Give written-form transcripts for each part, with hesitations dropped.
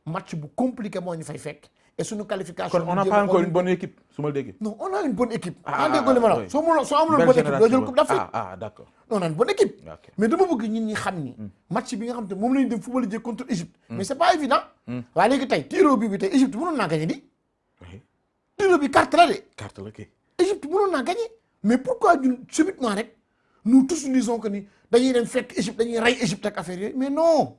match bu compliqué moo ñu fay fekk et suñu qualification. kon on n'a pas encore une bonne équipe su ma déggee. non on a une bonne équipe. déggoo li ma la soo amuloon bonne équipe doo jël coupe d'Afrique. d'accord. on a une bonne équipe. mais dama bëgg ñun ñi xam ni. match bi nga xam te moom la ñu dem football jee contre Égypte. mais c'est pas évident. waaye léegi tey tiro bi tey Égypte mënoon naa gagné di. tiro bi carte la de. carte la kay. Égypte mënoon naa gagné mais pourquoi ñun subitement rek nous tous nous disons que ni dañuy dem fekk Égypte dañuy rey Égypte ak affaire yooyu mais non.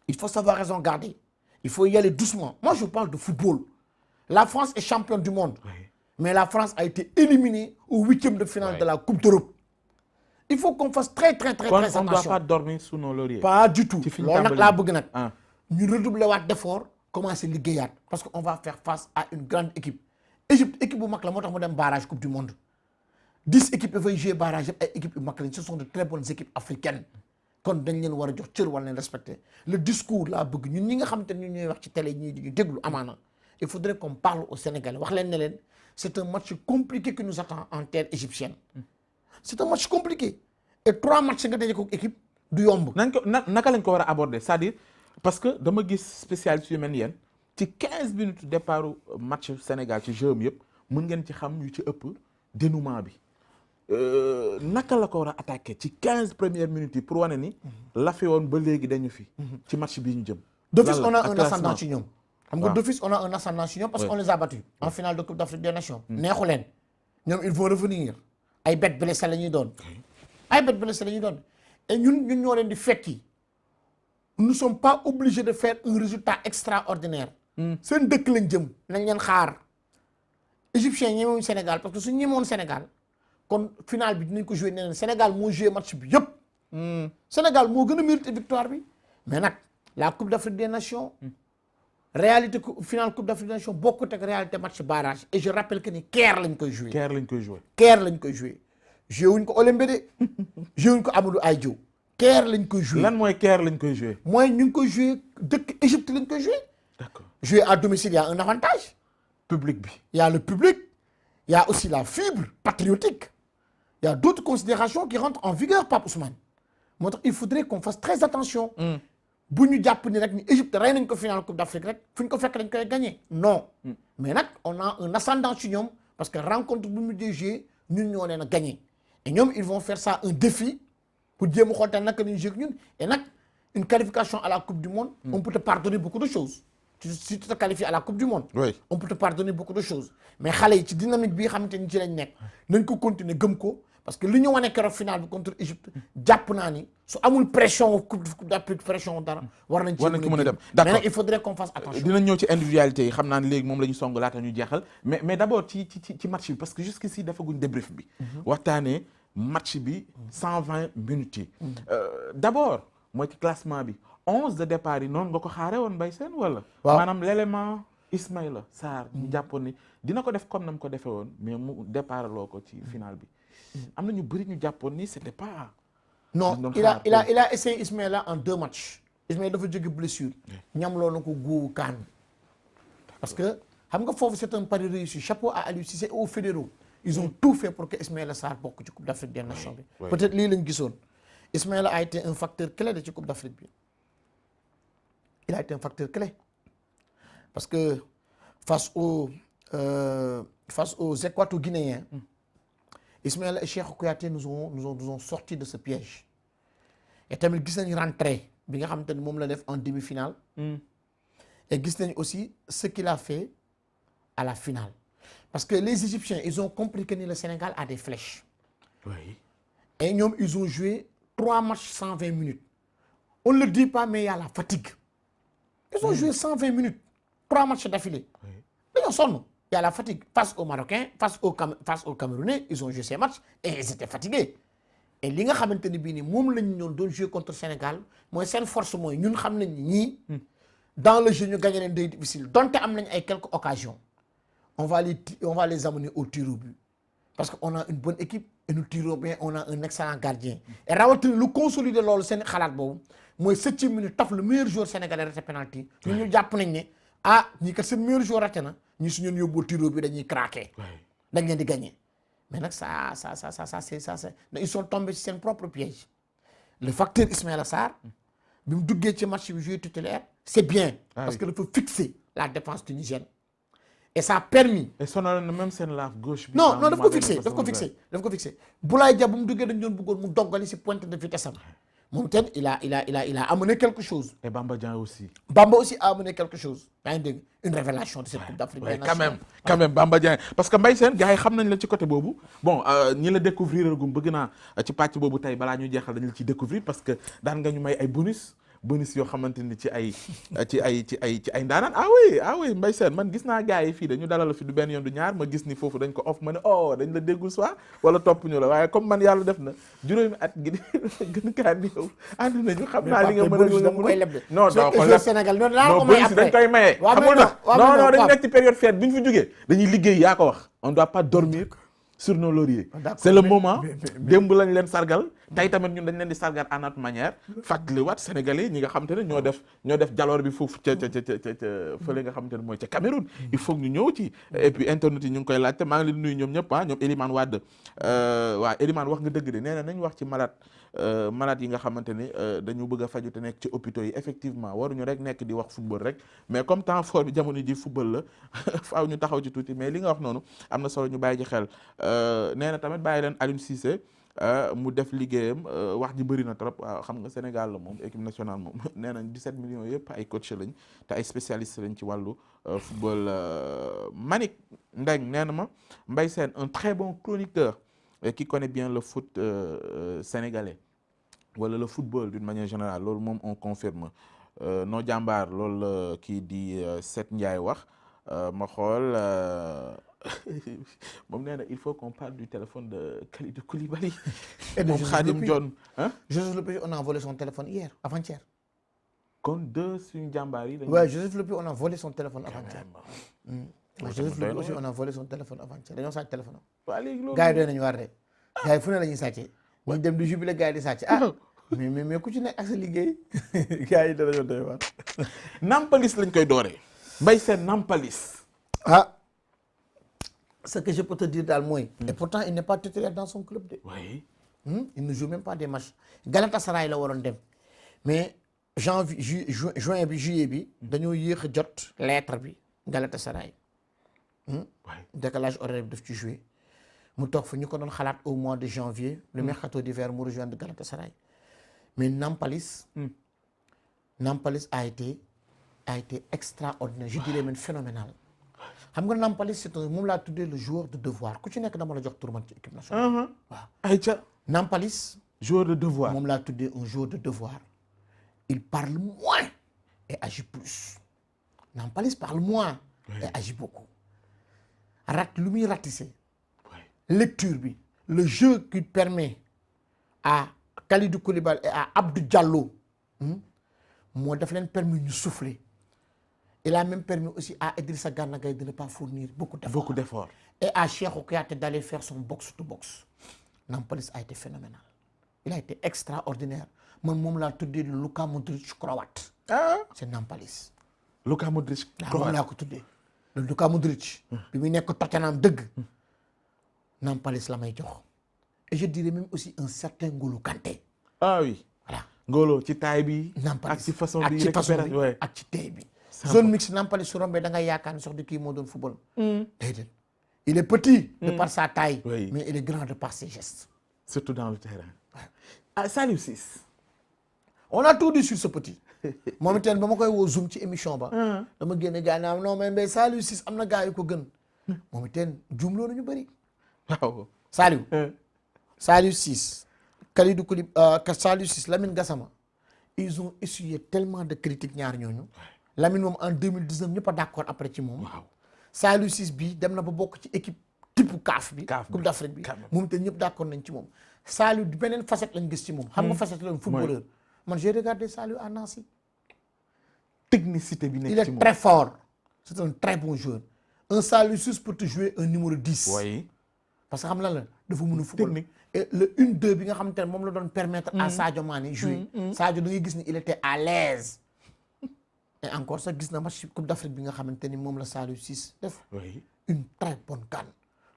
il faut savoir raison garder. il faut y aller doucement. moi je parle de football. la France est championne du monde. mais la France a été éliminée au 8e de finale de la Coupe d'Europe. il faut qu'on fasse très attention. on ne doit pas dormir sous nos lauriers. pas du tout. loolu nag laa bëgg nag. ñu redoubler waat d'effort commencer liggéeyaat parce que on va faire face à une grande équipe. Égypte équipe bu mag la moo tax mu dem barrage Coupe du monde. 10 équipes dafay jouer barrage yëpp ay équipes yu mag lañ ce sont de très bonnes équipes africaines. kon dañ leen war a jox cër war leen respecter le discours laa bëgg ñun ñi nga xam te ne ñun ñooy wax ci télé ñi di ñu déglu amaana. il faudrait qu'on parle aux Sénégalais wax leen ne leen c'est un match compliqué qui nous attend en terre égyptienne. c'est un match compliqué et 3 matchs nga daje ko équipe du yomb. nañ ko naka lañ ko war a aborder c'est-à-dire parce que dama gis spécialiste yu mel ni yéen ci 15 minutes départ match Sénégal ci jeu yëpp mën ngeen ci xam yu ci ëpp dénouement bi naka la ko war a attaquer ci 15 premières minutes yi pour wane ni la fi woon ba léegi dañu fi. ci match bii ñu jëm. d'office on a un ascendant ci ñoom. xam nga d'office on a un ascendant ci ñoom parce qu'on les a battus en finale de Coupe d'Afrique des Nations. neexu leen ñoom ils vont revenir ay bêtes blessées la ñuy doon. ay bêtes blessées la ñuy doon et ñun ñoo leen di fekki nous ne sommes pas obligés de faire un résultat extraordinaire. seen dëkk lañ jëm nañ leen xaar. égyptiens ñemewuñ Sénégal parce que suñ ñemewoon Sénégal kon finale bi dinañ ko jouer neneen Sénégal moo joué match bi yëpp. Sénégal moo gën a mérité victoire bi mais nag la Coupe d'Afrique des Nations. réalité finale Coupe d'Afrique des Nations bokkut ak réalité match barrage et je rappelle que ni Caire lañ koy joué. Caire lañ koy joué. joué wuñ ko Olembe de joué wuñ ko Amadou Ahidjo. Caire lañ koy joué. lan mooy Caire lañ koy joué. mooy ñu ngi koy joué dëkk Égypte lañ koy joué. d'accord joué à domicile il y a un avantage. public bi. il y a le public. il y a aussi la fibre patriotique. il y a d'autres considérations qui rentrent en vigueur Pape Ousmane. moo tax il faudrait qu'on fasse très attention. bu ñu jàpp ni rek ni Égypte rey nañ ko finale Coupe d'Afrique rek fu ñu ko fekk dañ koy gagner non. mais nag on a un ascendant ci ñoom parce que rencontre bu mu joué ñun ñoo leen a gagner et ñoom ils vont faire ça un défi pour jéem a xool te naka la ñuy joué ñun et nag une qualification à la Coupe du monde. on peut te pardonner beaucoup de choses. si tu te qualifies à la Coupe du monde. oui on peut te pardonner beaucoup de choses. mais xale yi ci dynamique bi xamante ni ci lañ nekk nañ ko continuer gëm ko parce que li ñu wane keroog finale bi contre Égypte jàpp naa ni su amul pression coupe d'Afrique pression dara. war nañ ci mën a dem d'accord mais il faudrait qu'on fasse attention. dinañ ñëw ci individualité yi xam naa ne léegi moom la ñu song laata ñu jeexal mais d'abord ci match bi parce que jusqu'ici dafa guñ débrief bi. waxtaanee match bi 120 minutes yi. d'abord mooy ci classement bi 11 de départ yi noonu nga ko xaaree woon Mbaye Sène wala. waaw maanaam l'élément Ismaïla Sarr ñu jàppoon ni dina ko def comme na mu ko defee woon mais mu départ loo ko ci finale bi. am na ñu bëri ñu jàppoon ni c'était pas. non il a essayé Ismaïla en 2 matchs. Ismaïla dafa jóge blessure. ñamloo na ko góowu kaan. parce que xam nga foofu c'est un pari réussi chapeau à Aliou Cissé et aux fédéraux. ils ont tout fait pour que Ismaïla Sarr bokk ci Coupe d'Afrique des Nations bi. peut-être lii lañ gisoon. Ismaïla a été un facteur clé de ci Coupe d'Afrique bi. il a été un facteur clé parce que face aux Équato-Guinéens. Ismaïla et Cheikh Kouyaté nous ont sorti de ce piège et tamit gis nañu rentrée bi nga xamante ni moom la def en demi-finale. et gis nañu aussi ce qu'il a fait à la finale parce que les Égyptiens ils ont compris que ni le Sénégal a des flèches. oui. et ñoom ils ont joué 3 matchs 120 minutes on ne le dit pas mais il y a la fatigue. ils ont joué 120 minutes 3 matchs d'affilée. dañoo sonn. Il y a la fatigue face aux Marocains, face aux Camerounais, ils ont joué ces matchs et ils étaient fatigués. Et li nga xamante ni bii nii moom lañ ñoon doon jouer contre Sénégal mooy seen force mooy ñun xam nañ ni ñii dans le jeu ñu gagné leen day difficile donte am nañ ay quelques occasions on va les amener au tir au but parce que on a une bonne équipe et nous tirons bien on a un excellent gardien et rawatina lu consolider loolu seen xalaat boobu mooy 7e minute taf le meilleur joueur sénégalais raté penalty ñun ñu jàpp nañ ne ñii kat seen meilleur joueur raté na ñi su ñun yóbboo tiro bi dañuy craquer dañ leen di gagner mais nag ça c'est ils sont tombés ci seen propre piège le facteur Ismaïla Sarr bi mu duggee ci match bi joué titulaire c'est bien. Ah parce oui. que dafa fixer la défense tunisienne. Et ça a permis. et sonal na même seen laaf gauche bi. non non daf ko fixé. Boulaye Dia bu mu duggee dañu doon bëggoon mu doggali si pointe de vitesse am. moom itam il a amené quelque chose. et Bamba Dieng aussi. Bamba aussi a amené quelque chose. yaa ngi dégg une révélation de cette Coupe d'Afrique des Nations. quand même Bamba Dieng parce que Mbaye Sène gars yi xam nañ la ci côté boobu bon ñi la découvrir gum bëgg naa ci pàcc boobu tey balaa ñu jeexal dañ la ci découvrir parce que daan nga ñu may ay bonus yoo xamante ni ci ay ndaanaan ah oui Mbaye Sène man gis naa gars yi fii dañu dalal fi du benn yoon du ñaar ma gis ni foofu dañ ko off ma ne dañ la déggul soit wala topp ñu la waaye comme man yàlla def na juróomi at gi gën kaa néew ànd nañu xam naa li nga mën a non doo ko leb Sénégal non bonus dañ koy maye xamul na non dañu nekk ci période fête bi ñu fi jógee dañuy liggéey yaa ko wax on doit pas dormir sur nos lauriers. C'est le moment démb lañ leen sargal tey tamit ñun dañ leen di sargal à notre manière fàttaliwaat Sénégalais ñi nga xam te ne ñoo def jaloor bi foofu ca fële nga xam te ne mooy ca Cameroun. il faut ñu ñëw ci et puis internet yi ñu ngi koy laajte maa ngi leen nuyu ñoom ñëpp ñoom Elimane Wade waaw Elimane wax nga dëgg de nee na nañ wax ci malade yi nga xamante ni dañu bëgg a faju te nekk ci hôpitaux yi effectivement waruñu rek nekk di wax football rek mais comme temps fort bi jamono ji football la faaw ñu taxaw ci tuuti mais li nga wax noonu am na solo ñu bàyyi ci xel nee na tamit bàyyi leen Aliou Cissé mu def liggéeyam wax ji bëri na trop waaw xam nga Sénégal la moom équipe nationale moom nee nañ 17 millions yëpp ay coach lañ te ay spécialistes lañ ci wàllu football. Manik Ndeng nee na ma Mbaye Sène un très bon chroniqueur qui connaît bien le foot sénégalais wala le football d'une manière générale loolu moom on confirme noo jàmbaar loolu la kii di Seth Ndiaye wax ma xool moom nee na il faut qu'on parle du téléphone de Kalidou Koulibaly et de moom Khadim Dione Joseph Lopi on a volé son téléphone hier avant-hier. kon deux suñu jàmbaar yi. ouais Joseph Lopi on a volé son téléphone avant-hier. Joseph Lopi aussi on a volé son téléphone avant-hier dañoo sàcc téléphone am. waaw léegi loolu gars yi doy nañu war de gars yi fu ne la ñuy sàccee. ñu dem du jubilé gars yi di sàcc mais ku ci nekk ak sa liggéey gars yi danañoo doy waar. Nampalis lañ koy dooree. Mbaye Sène Nampalis. Ce que je peux te dire daal mooy. et pourtant il n'est pas titulaire dans son club de. oui. il ne joue même pas des matchs. Galatasaray la waroon dem mais juin bi juillet bi. dañoo yéex a jot lettre bi Galatasaray. décalage horaire bi daf ci joué. mu toog fa ñu ko doon xalaat au mois de janvier. le mercato d'hiver mu rejoindre Galatasaray. mais Nampalis a été extraordinaire je dirais même phénoménal. xam nga Nampalis c'est moom laa tuddee le joueur de devoir ku ci nekk dama la jox tur man ci équipe nationale. waaw ayca. Nampalis. joueur de devoir moom laa tuddee un joueur de devoir. il parle moins et agit plus. Nampalis parle moins. et agit beaucoup. lu muy ratissé. lecture bi le jeu qui permet à Kalidou Koulibaly et à Abdou Diallo moo daf leen permis ñu souffler. il a même permis aussi à Idrissa Gana Gueye de ne pas fournir beaucoup d'efforts. Et à Cheikhou Kouyaté d'aller faire son box to box. Nampalis a été phénoménal. il a été extraordinaire man moom laa tuddee le Luka Modric croate. c'est Nampalis. Luka Modric croate moom laa ko tuddee. le Luka Modric. bi muy nekk Tottenham dëgg. Nampalis la may jox. et je dirais même aussi un certain Ngolo Kanté. oui. voilà Ngolo ci taille bi. Nampalis ak ci façon bi récupérer ak ci taille bi. zone mixte Nampalis su rombee da ngay yaakaar ne sax di kii moo doon football. déedéet il est petit. de par sa taille. mais il est grand de par ses gestes. surtout dans le terrain. Saliou Ciss. on a tout dit sur ce petit. moom itam ba ma koy woo Zoom ci émission ba. dama génne gars yi naan non mais Saliou Ciss am na gars yu ko gën. moom itam juumloo nañu bëri. waaw Saliou Ciss. Kalidou Koulibaly Saliou Ciss Lamine Gassama. ils ont essuyé tellement de critiques ñaar ñooñu. Lamine moom en 2019 ñëpp a d'accord après ci moom. Saliou Ciss bi dem na ba bokk ci équipe type CAF bi. Coupe d'Afrique bi moom itam ñëpp d'accord nañ ci moom. Saliou beneen facette lañ gis ci moom. xam nga facette la footballeur. man j'ai regardé Saliou à Nancy. technicité bi nekk ci moom il est très fort. c'est un très bon joueur. un Saliou Ciss peut te jouer un numéro 10. oui. parce que xam la dafa mën a football. et le 1-2 bi nga xamante ne moom la doon permettre à Sadio Mané jouer. Sadio da ngay gis ni il était à l'aise. et encore sax gis na match Coupe d'Afrique bi nga xamante ni moom la Saliou Ciss def. une très bonne CAN.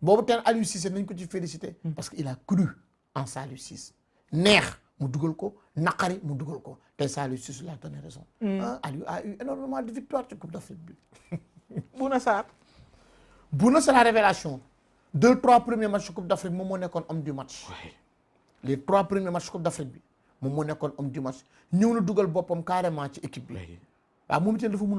boobu teen Aliou Cissé nañ ko ci féliciter. parce que il a cru en Saliou Ciss. neex mu dugal ko naqari mu dugal ko tey Saliou Ciss la donné raison. Aliou a eu énormément de victoires ci Coupe d'Afrique bi. Bouna Sarr. Bouna c'est la révélation 2-3 premiers matchs Coupe d'Afrique moom moo nekkoon homme du match. les 3 premiers matchs Coupe d'Afrique bi moom moo nekkoon homme du match ñëw na dugal boppam carrément ci équipe bi. waaw moom itam dafa mun